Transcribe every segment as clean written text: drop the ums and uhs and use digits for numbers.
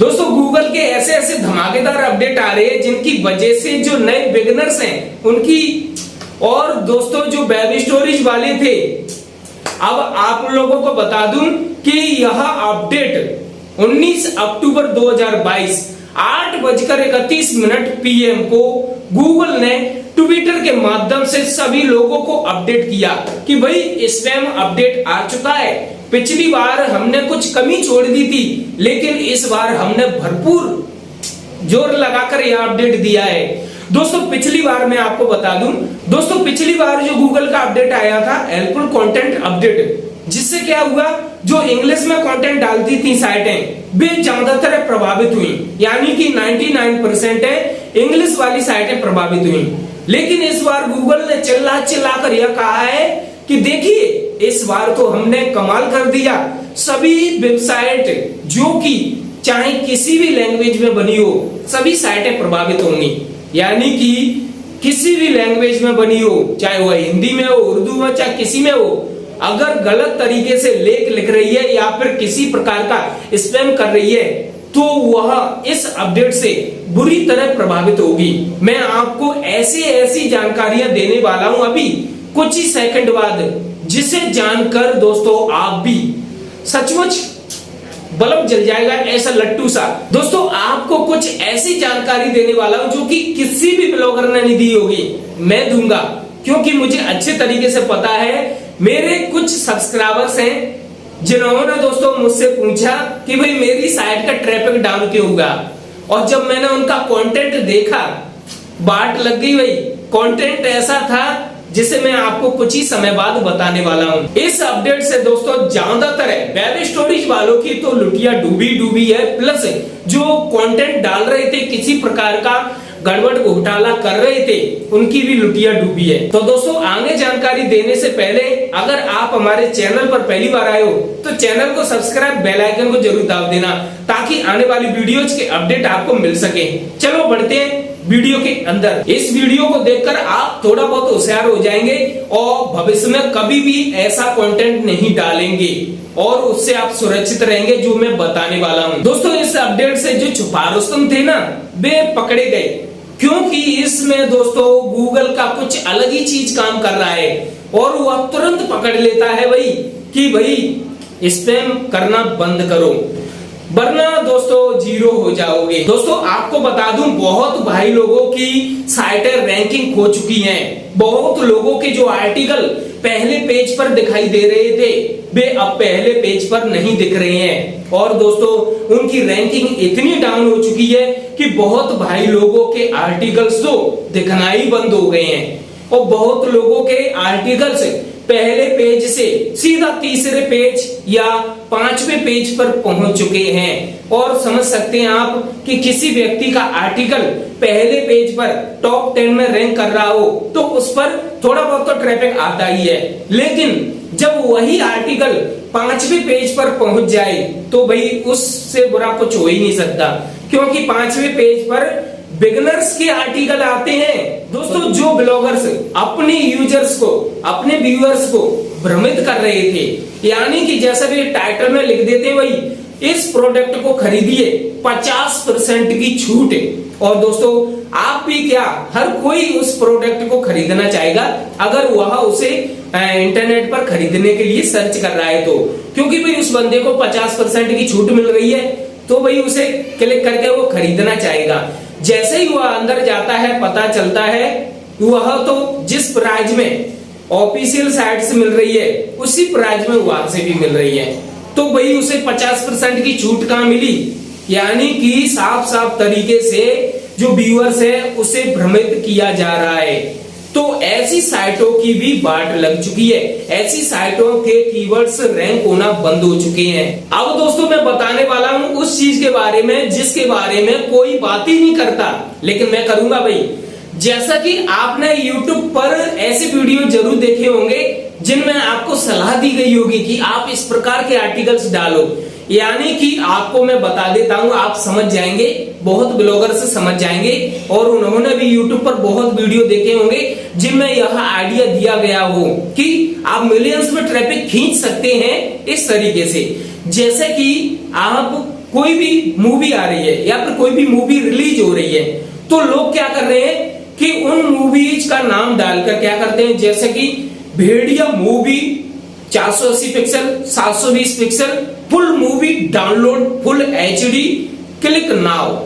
दोस्तों गूगल के ऐसे ऐसे धमाकेदार अपडेट आ रहे हैं जिनकी वजह से जो नए बिगिनर्स हैं उनकी, और दोस्तों जो वेब स्टोरेज वाले थे, अब आप लोगों को बता दूं कि यह अपडेट 19 अक्टूबर 2022 8:31 PM को गूगल ने ट्विटर के माध्यम से सभी लोगों को अपडेट किया कि भाई स्पैम अपडेट आ चुका है। पिछली बार हमने कुछ कमी छोड़ दी थी, लेकिन इस बार हमने भरपूर जोर लगाकर यह अपडेट दिया है। दोस्तों पिछली बार मैं आपको बता दूं, दोस्तों पिछली बार जो गूगल का अपडेट आया था हेल्पफुल कंटेंट अपडेट, जिससे क्या हुआ, जो इंग्लिश में कंटेंट डालती थी साइटें वे ज्यादातर प्रभावित हुई, यानी कि 99% इंग्लिश वाली साइटें प्रभावित हुई। लेकिन इस बार गूगल ने चिल्ला कर यह कहा है कि देखिए इस बार तो हमने कमाल कर दिया, सभी वेबसाइट जो कि चाहे किसी भी लैंग्वेज में बनी हो सभी साइटें प्रभावित होंगी। यानी कि किसी भी लैंग्वेज में बनी हो, चाहे वह हिंदी में हो, उर्दू में, चाहे किसी में हो, अगर गलत तरीके से लेख लिख रही है या फिर किसी प्रकार का स्पैम कर रही है तो वह इस अपडेट से बुरी तरह प्रभावित होगी। मैं आपको ऐसी जानकारियां देने वाला हूं अभी कुछ ही सेकंड बाद, जिसे जानकर दोस्तों आप भी सचमुच बल्ब जल जाएगा ऐसा लट्टू सा। दोस्तों आपको कुछ ऐसी जानकारी देने वाला हूं जो कि किसी भी ब्लॉगर ने नहीं दी होगी, मैं दूंगा, क्योंकि मुझे अच्छे तरीके से पता है। मेरे कुछ सब्सक्राइबर्स हैं जिन्होंने दोस्तों मुझसे पूछा कि भाई मेरी साइट का ट्रैफिक डाउन क्यों हुआ, और जब मैंने उनका कंटेंट देखा बाट लग गई। भाई कंटेंट ऐसा था जिसे मैं आपको कुछ ही समय बाद बताने वाला हूं। इस अपडेट से दोस्तों ज्यादातर वेब स्टोरेज वालों की तो लुटिया डूबी है, प्लस जो कंटेंट डाल रहे थे किसी प्रकार का गड़बड़ घोटाला कर रहे थे उनकी भी लुटिया डूबी है। तो दोस्तों आगे जानकारी देने से पहले अगर आप हमारे चैनल पर पहली बार आए हो तो चैनल को सब्सक्राइब, बेल आइकन को जरूर दबा देना ताकि आने वाली वीडियोज के अपडेट आपको मिल सके। चलो बढ़ते हैं वीडियो के अंदर। इस वीडियो को देखकर आप थोड़ा बहुत होशियार हो जाएंगे और भविष्य में कभी भी ऐसा कंटेंट नहीं डालेंगे और उससे आप सुरक्षित रहेंगे जो मैं बताने वाला हूं। दोस्तों इस अपडेट से जो छुपा रुस्तम थे ना वे पकड़े गए, क्योंकि इसमें दोस्तों गूगल का कुछ अलग ही चीज काम कर रहा है और वह तुरंत पकड़ लेता है भाई कि भाई स्पैम करना बंद करो वरना दोस्तों जीरो हो जाओगे। दोस्तों आपको बता दूं बहुत भाई लोगों की साइटें रैंकिंग खो चुकी हैं। बहुत लोगों के जो आर्टिकल पहले पेज पर दिखाई दे रहे थे वे अब पहले पेज पर नहीं दिख रहे हैं, और दोस्तों उनकी रैंकिंग इतनी डाउन हो चुकी है कि बहुत भाई लोगों के आर्टिकल्स तो दिखना ही बंद हो गए हैं, और बहुत लोगों के आर्टिकल्स पहले पेज से सीधा तीसरे पेज या 5वें पेज पर पहुंच चुके हैं। और समझ सकते हैं आप कि किसी व्यक्ति का आर्टिकल पहले पेज पर टॉप 10 में रैंक कर रहा हो तो उस पर थोड़ा बहुत तो ट्रैफिक आता ही है, लेकिन जब वही आर्टिकल 5वें पेज पर पहुंच जाए तो भाई उससे बुरा कुछ हो ही नहीं सकता, क्योंकि 5वें पेज पर बिगिनर्स के आर्टिकल आते हैं। दोस्तों जो ब्लॉगर्स अपने यूजर्स को, अपने व्यूअर्स को भ्रमित कर रहे थे, यानी कि जैसा भी टाइटल में लिख देते भाई इस प्रोडक्ट को खरीदिए 50% की छूट है। और दोस्तों आप भी क्या, हर कोई उस प्रोडक्ट को खरीदना चाहेगा अगर वह उसे इंटरनेट पर खरीदने के लिए सर्च कर रहा है तो, क्योंकि भाई उस बंदे को 50% की छूट मिल रही है तो भाई उसे क्लिक करके वो खरीदना चाहेगा। जैसे ही वह अंदर जाता है पता चलता है वह तो जिस प्राइस में ऑफिशियल साइट से मिल रही है उसी प्राइस में वहां से भी मिल रही है, तो भाई उसे 50% की छूट कहां मिली। यानी कि साफ तरीके से जो व्यूअर्स है उसे भ्रमित किया जा रहा है। तो ऐसी साइटों की भी बाट लग चुकी है, ऐसी साइटों के कीवर्ड्स रैंक होना बंद हो चुके हैं। अब दोस्तों मैं बताने वाला हूं उस चीज के बारे में जिसके बारे में कोई बात ही नहीं करता, लेकिन मैं करूंगा भाई। जैसा कि आपने YouTube पर ऐसे वीडियो जरूर देखे होंगे जिनमें आपको सलाह दी गई होगी कि आप इस प्रकार के आर्टिकल्स डालो, यानी कि आपको मैं बता देता हूं, आप समझ जाएंगे, बहुत ब्लॉगर से समझ जाएंगे और उन्होंने भी YouTube पर बहुत वीडियो देखे होंगे जिनमें यह आइडिया दिया गया हो कि आप मिलियंस में ट्रैफिक खींच सकते हैं इस तरीके से। जैसे कि आप कोई भी मूवी आ रही है या फिर कोई भी मूवी रिलीज हो रही है, तो लोग क्या कर रहे हैं कि उन मूवीज का नाम डालकर क्या करते हैं, जैसे कि Bhediya movie 480 pixel 720 pixel full movie download full HD click now,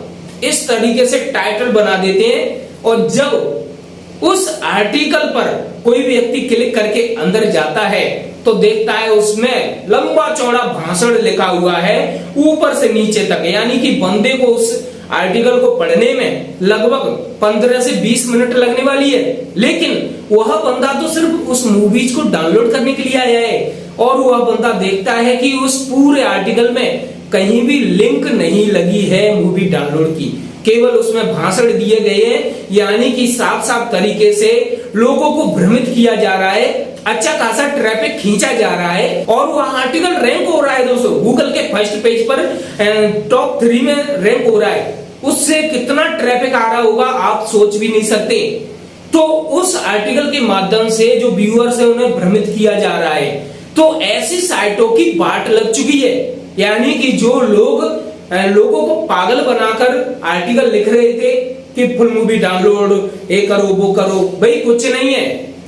इस तरीके से टाइटल बना देते हैं। और जब उस आर्टिकल पर कोई व्यक्ति क्लिक करके अंदर जाता है तो देखता है उसमें लंबा चौड़ा भाषण लिखा हुआ है ऊपर से नीचे तक, यानी कि बंदे को उस आर्टिकल को पढ़ने में लगभग 15 से 20 मिनट लगने वाली है, लेकिन वह बंदा तो सिर्फ उस मूवीज को डाउनलोड करने के लिए आया है और वह बंदा देखता है कि उस पूरे आर्टिकल में कहीं भी लिंक नहीं लगी है मूवी डाउनलोड की, केवल उसमें भाषण दिए गए हैं, यानी कि साफ साफ तरीके से लोगों को भ्रमित किया जा रहा है, अच्छा खासा ट्रैफिक खींचा जा रहा है और वह आर्टिकल रैंक हो रहा है दोस्तों, गूगल के फर्स्ट पेज पर टॉप 3 में रैंक हो रहा है। उससे कितना ट्रैफिक आ रहा होगा आप सोच भी नहीं सकते। तो उस आर्टिकल के माध्यम से जो व्यूअर्स है उन्हें भ्रमित किया जा रहा है। तो ऐसी साइटों की बाट लग चुकी है, यानी कि जो लोगों को पागल बनाकर आर्टिकल लिख रहे थे कि फुल मूवी डाउनलोड ये करो वो करो, भाई कुछ नहीं है,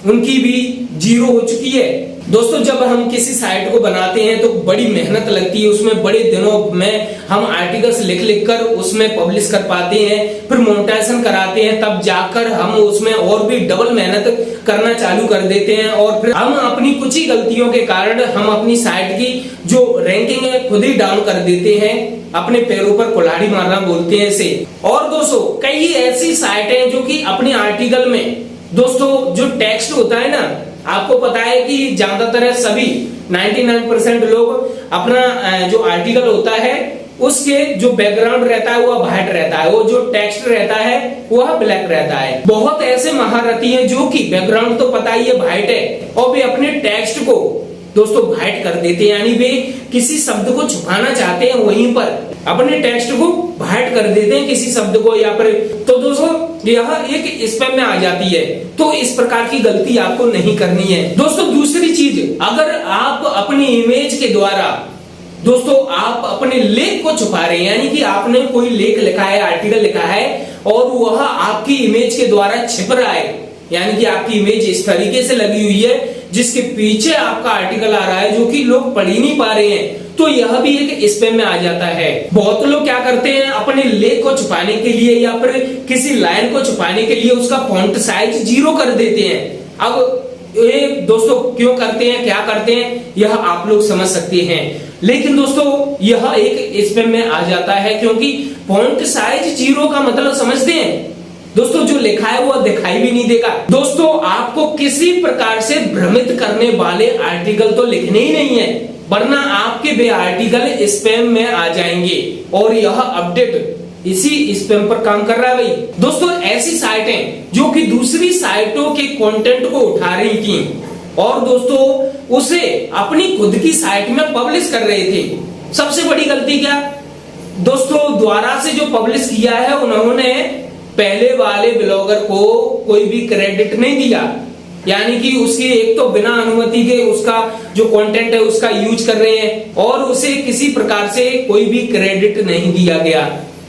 उनकी भी जीरो हो चुकी है। दोस्तों जब हम किसी साइट को बनाते हैं तो बड़ी मेहनत लगती है, उसमें बड़े दिनों में हम आर्टिकल्स लिख लिख कर उसमें पब्लिश कर पाते हैं, फिर मोनेटाइजेशन कराते हैं, तब जाकर हम उसमें और भी डबल मेहनत करना चालू कर देते हैं और फिर हम अपनी कुछ ही गलतियों के कारण हम अपनी साइट की जो रैंकिंग है खुद ही डाउन कर देते हैं, अपने पैरों पर कुल्हाड़ी मारना बोलते हैं इसे। और दोस्तों कई ऐसी साइटें हैं जो कि अपने आर्टिकल में दोस्तों जो टेक्स्ट होता है ना, आपको पता है कि ज्यादातर सभी 99% लोग अपना जो आर्टिकल होता है उसके जो बैकग्राउंड रहता है वह व्हाइट रहता है, वो जो टेक्स्ट रहता है वह ब्लैक रहता है। बहुत ऐसे महारथी हैं जो कि बैकग्राउंड तो पता ही है व्हाइट है और वे अपने टेक्स्ट को दोस्तों व्हाइट कर देते हैं, यानी वे किसी शब्द को छुपाना चाहते हैं वहीं पर अपने टेक्स्ट को व्हाइट कर देते हैं किसी शब्द को, या फिर तो दोस्तों यह एक स्पैम में आ जाती है। तो इस प्रकार की गलती आपको नहीं करनी है। दोस्तों दूसरी चीज, अगर आप अपनी इमेज के द्वारा दोस्तों आप अपने लेख को छुपा रहे हैं, यानी कि आपने कोई लेख लिखा है, आर्टिकल लिखा है और वह आपकी इमेज के द्वारा छिप रहा है, यानी कि आपकी इमेज इस तरीके से लगी हुई है जिसके पीछे आपका आर्टिकल आ रहा है जो कि लोग पढ़ ही नहीं पा रहे हैं, तो यह भी एक स्पैम में आ जाता है। बहुत लोग क्या करते हैं अपने लेख को छुपाने के लिए या फिर किसी लाइन को छुपाने के लिए उसका फॉन्ट साइज 0 कर देते हैं। अब ये दोस्तों क्यों करते हैं, क्या करते हैं, यह आप लोग समझ सकते हैं, लेकिन दोस्तों यह एक स्पैम में आ जाता है क्योंकि फॉन्ट साइज 0 का मतलब समझते हैं दोस्तों, जो लिखा है वो दिखाई भी नहीं देगा। दोस्तों आपको किसी प्रकार से भ्रमित करने वाले आर्टिकल तो लिखने ही नहीं है, वरना आपके वे आर्टिकल स्पैम में आ जाएंगे और यह अपडेट इसी स्पैम पर काम कर रहा है भाई। दोस्तों ऐसी साइटें जो कि दूसरी साइटों के कंटेंट को उठा रही थी और दोस्तों उसे अपनी खुद की साइट में पब्लिश कर रहे थे, सबसे बड़ी गलती क्या दोस्तों, द्वारा से जो पब्लिश किया है उन्होंने पहले वाले ब्लॉगर को कोई भी क्रेडिट नहीं दिया, यानी कि उसकी एक तो बिना अनुमति के उसका जो कंटेंट है उसका यूज कर रहे हैं और उसे किसी प्रकार से कोई भी क्रेडिट नहीं दिया गया।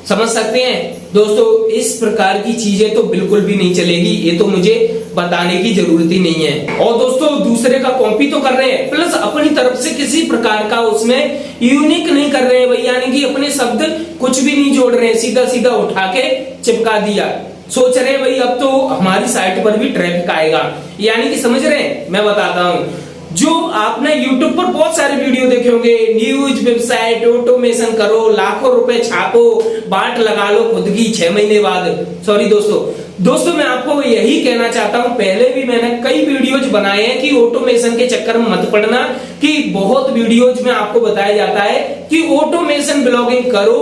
समझ सकते हैं दोस्तों, इस प्रकार की चीजें तो बिल्कुल भी नहीं चलेगी, ये तो मुझे बताने की जरूरत ही नहीं है। और दोस्तों दूसरे का कॉपी तो कर रहे हैं प्लस अपनी तरफ से किसी प्रकार का उसमें यूनिक नहीं कर रहे हैं भाई, यानी कि अपने शब्द कुछ भी नहीं जोड़ रहे हैं, सीधा सीधा उठा के चिपका दिया, सोच रहे हैं भाई अब तो हमारी साइट पर भी ट्रैफिक आएगा, यानी कि समझ रहे हैं। मैं बताता हूं, जो आपने YouTube पर बहुत सारे वीडियो देखे होंगे, न्यूज वेबसाइट ऑटोमेशन करो, लाखों रुपए छापो, बाट लगा लो खुद की 6 महीने बाद। सॉरी दोस्तों मैं आपको यही कहना चाहता हूं, पहले भी मैंने कई वीडियोज बनाए हैं कि ऑटोमेशन के चक्कर में मत पड़ना, कि बहुत वीडियोज में आपको बताया जाता है कि ऑटोमेशन ब्लॉगिंग करो,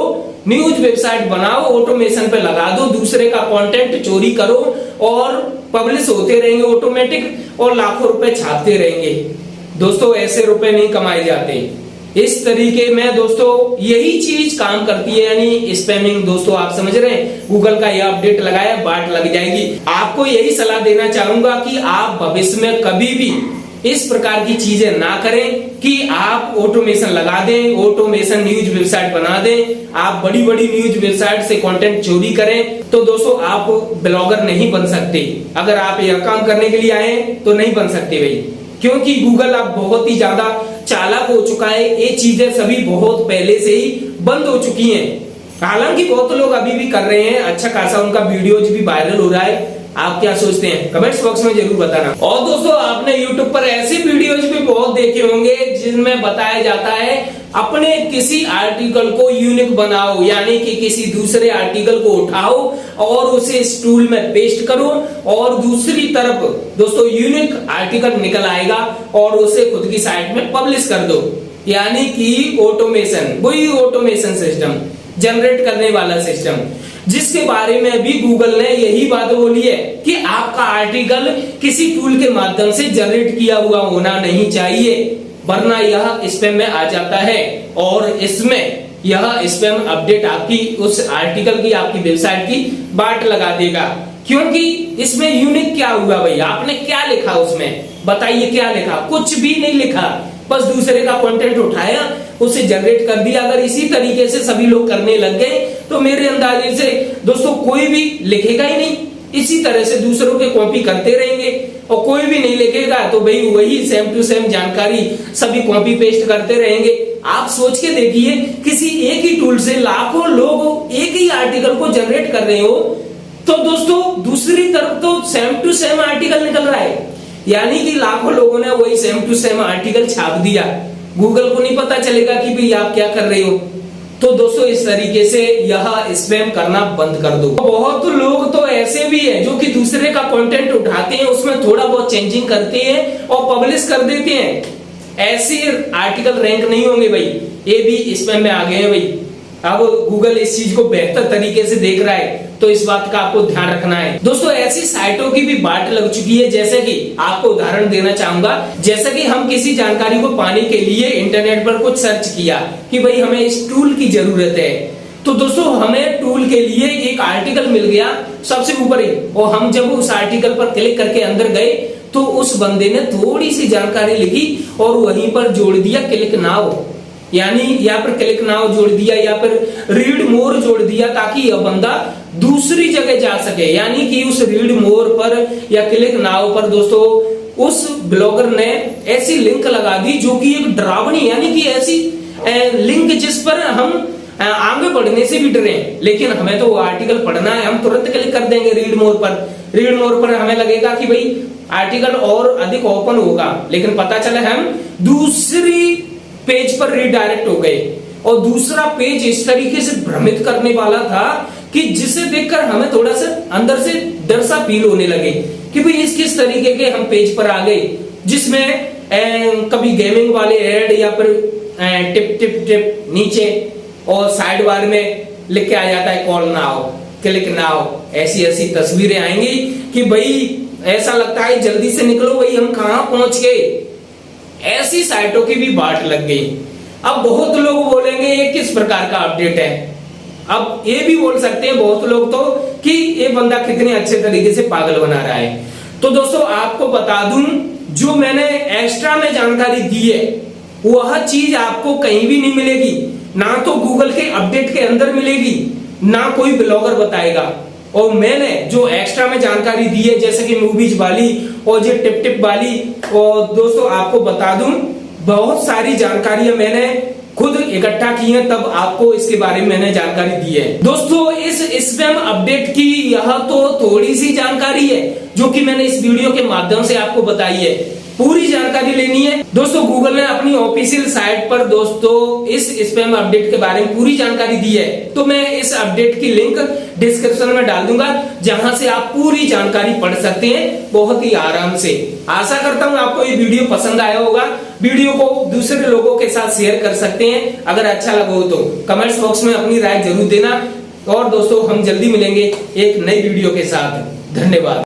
न्यूज वेबसाइट बनाओ, ऑटोमेशन पे लगा दो, दूसरे का कंटेंट चोरी करो और पब्लिश होते रहेंगे ऑटोमेटिक और लाखों रुपए छापते रहेंगे। दोस्तों ऐसे रुपए नहीं कमाए जाते, इस तरीके में दोस्तों यही चीज काम करती है, यानी स्पैमिंग। दोस्तों आप समझ रहे हैं, गूगल का यह अपडेट लगाया, बाट लग जाएगी। आपको यही सलाह देना चाहूंगा कि आप भविष्य में कभी भी इस प्रकार की चीजें ना करें कि आप ऑटोमेशन लगा दें, ऑटोमेशन न्यूज वेबसाइट बना दें, आप बड़ी बड़ी न्यूज वेबसाइट से कंटेंट चोरी करें। तो दोस्तों आप ब्लॉगर नहीं बन सकते। अगर आप यह काम करने के लिए आए तो नहीं बन सकते भाई, क्योंकि गूगल अब बहुत ही ज्यादा चालाक हो चुका है। ये चीजें सभी बहुत पहले से ही बंद हो चुकी हैं। हालांकि बहुत लोग अभी भी कर रहे हैं, अच्छा खासा उनका वीडियोज भी वायरल हो रहा है। आप क्या सोचते हैं कमेंट्स बॉक्स में जरूर बताना। और दोस्तों आपने YouTube पर ऐसे वीडियोज भी बहुत देखे होंगे जिनमें बताया जाता है अपने किसी आर्टिकल को यूनिक बनाओ, यानी कि किसी दूसरे आर्टिकल को उठाओ और उसे इस टूल में पेस्ट करो और दूसरी तरफ दोस्तों यूनिक आर्टिकल निकल आएगा और उसे खुद की साइट में पब्लिश कर दो। यानी कि ऑटोमेशन, वही ऑटोमेशन सिस्टम, जनरेट करने वाला सिस्टम, जिसके बारे में भी गूगल ने यही बात बोली है कि आपका आर्टिकल किसी टूल के माध्यम से जनरेट किया हुआ होना नहीं चाहिए, वरना यह स्पैम में आ जाता है और इसमें यह स्पैम अपडेट आपकी उस आर्टिकल की, आपकी वेबसाइट की बाट लगा देगा। क्योंकि इसमें यूनिक क्या हुआ भाई, आपने क्या लिखा उसमें, बताइए क्या लिखा? कुछ भी नहीं लिखा, बस दूसरे का कंटेंट उठाया, उसे जनरेट कर दिया। अगर इसी तरीके से सभी लोग करने लग गए तो मेरे अंदाजे से दोस्तों कोई भी लिखेगा ही नहीं। इसी तरह से दूसरों के कॉपी करते रहेंगे और कोई भी नहीं लिखेगा तो भाई वही सेम टू सेम जानकारी सभी कॉपी पेस्ट करते रहेंगे। आप सोच के देखिए, किसी एक ही टूल से लाखों लोग एक ही आर्टिकल को जनरेट कर रहे हो, तो दोस्तों दूसरी तरफ तो सेम टू सेम आर्टिकल निकल रहा है, यानी कि लाखों लोगों ने वही सेम टू सेम आर्टिकल छाप दिया। गूगल को नहीं पता चलेगा कि भाई आप क्या कर रहे हो। तो दोस्तों इस तरीके से यह स्पैम करना बंद कर दो। बहुत लोग तो ऐसे भी हैं जो कि दूसरे का कंटेंट उठाते हैं, उसमें थोड़ा बहुत चेंजिंग करते हैं और पब्लिश कर देते हैं। ऐसे आर्टिकल रैंक नहीं होंगे भाई, ये भी स्पैम में आ गए हैं भाई। अब गूगल इस चीज को बेहतर तरीके से देख रहा है, तो इस बात का आपको ध्यान रखना है। दोस्तों ऐसी साइटों की भी बाट लग चुकी है, जैसे कि आपको उदाहरण देना चाहूंगा। जैसे कि हम किसी जानकारी को पाने के लिए इंटरनेट पर कुछ सर्च किया कि भाई हमें इस टूल की जरूरत है, तो दोस्तों हमें टूल के लिए एक आर्टिकल मिल गया सबसे ऊपर ही, और हम जब उस आर्टिकल पर क्लिक करके अंदर गए तो उस बंदे ने थोड़ी सी जानकारी लिखी और वहीं पर जोड़ दिया क्लिक नाउ, यानी यहाँ पर क्लिक नाउ जोड़ दिया या फिर रीड मोर जोड़ दिया, ताकि यह बंदा दूसरी जगह जा सके। यानी कि उस रीड मोर पर या क्लिक नाउ पर दोस्तों उस ब्लॉगर ने ऐसी लिंक लगा दी जो कि एक डरावनी, यानी कि ऐसी लिंक जिस पर हम आगे बढ़ने से भी डरे, लेकिन हमें तो वो आर्टिकल पढ़ना है, हम तुरंत क्लिक कर देंगे रीड मोर पर। रीड मोर पर हमें लगेगा कि भाई आर्टिकल और अधिक ओपन होगा, लेकिन पता चला हम दूसरी पेज पर रीडायरेक्ट हो गए और दूसरा पेज इस तरीके से भ्रमित करने वाला था कि जिसे देखकर हमें थोड़ा सा अंदर से डर सा फील होने लगे कि भाई इस किस तरीके के हम पेज पर आ गए, जिसमें कभी गेमिंग वाले ऐड या फिर टिप टिप टिप नीचे और साइड बार में लिख के आ जाता है कॉल नाउ, क्लिक नाउ। ऐसी ऐसी तस्वीरें आएंगी कि भाई ऐसा लगता है जल्दी से निकलो भाई, हम कहां पहुंच गए। ऐसी साइटों की भी बाट लग गई। अब बहुत लोग बोलेंगे ये किस प्रकार का अपडेट है। अब ये भी बोल सकते हैं बहुत लोग तो कि ये बंदा कितने अच्छे तरीके से पागल बना रहा है। तो दोस्तों आपको बता दूं, जो मैंने एक्स्ट्रा में जानकारी दी है वह चीज आपको कहीं भी नहीं मिलेगी, ना तो गूगल के अपडेट के अंदर मिलेगी, ना कोई ब्लॉगर बताएगा। और मैंने जो एक्स्ट्रा में जानकारी दी है जैसे कि मूवीज वाली और ये टिप टिप वाली, और दोस्तों आपको बता दूं बहुत सारी जानकारियां मैंने खुद इकट्ठा की है, तब आपको इसके बारे में मैंने जानकारी दी है। दोस्तों इस स्पैम अपडेट की यह तो थोड़ी सी जानकारी है जो कि मैंने इस वीडियो के माध्यम से आपको बताई है। पूरी जानकारी लेनी है दोस्तों, गूगल ने अपनी ऑफिशियल साइट पर दोस्तों इस स्पैम अपडेट के बारे में पूरी जानकारी दी है, तो मैं इस अपडेट की लिंक डिस्क्रिप्शन में डाल दूंगा, जहां से आप पूरी जानकारी पढ़ सकते हैं बहुत ही आराम से। आशा करता हूं आपको ये वीडियो पसंद आया होगा। वीडियो को दूसरे लोगों के साथ शेयर कर सकते हैं, अगर अच्छा लगा हो तो कमेंट्स बॉक्स में अपनी राय जरूर देना। और दोस्तों हम जल्दी मिलेंगे एक नई वीडियो के साथ। धन्यवाद।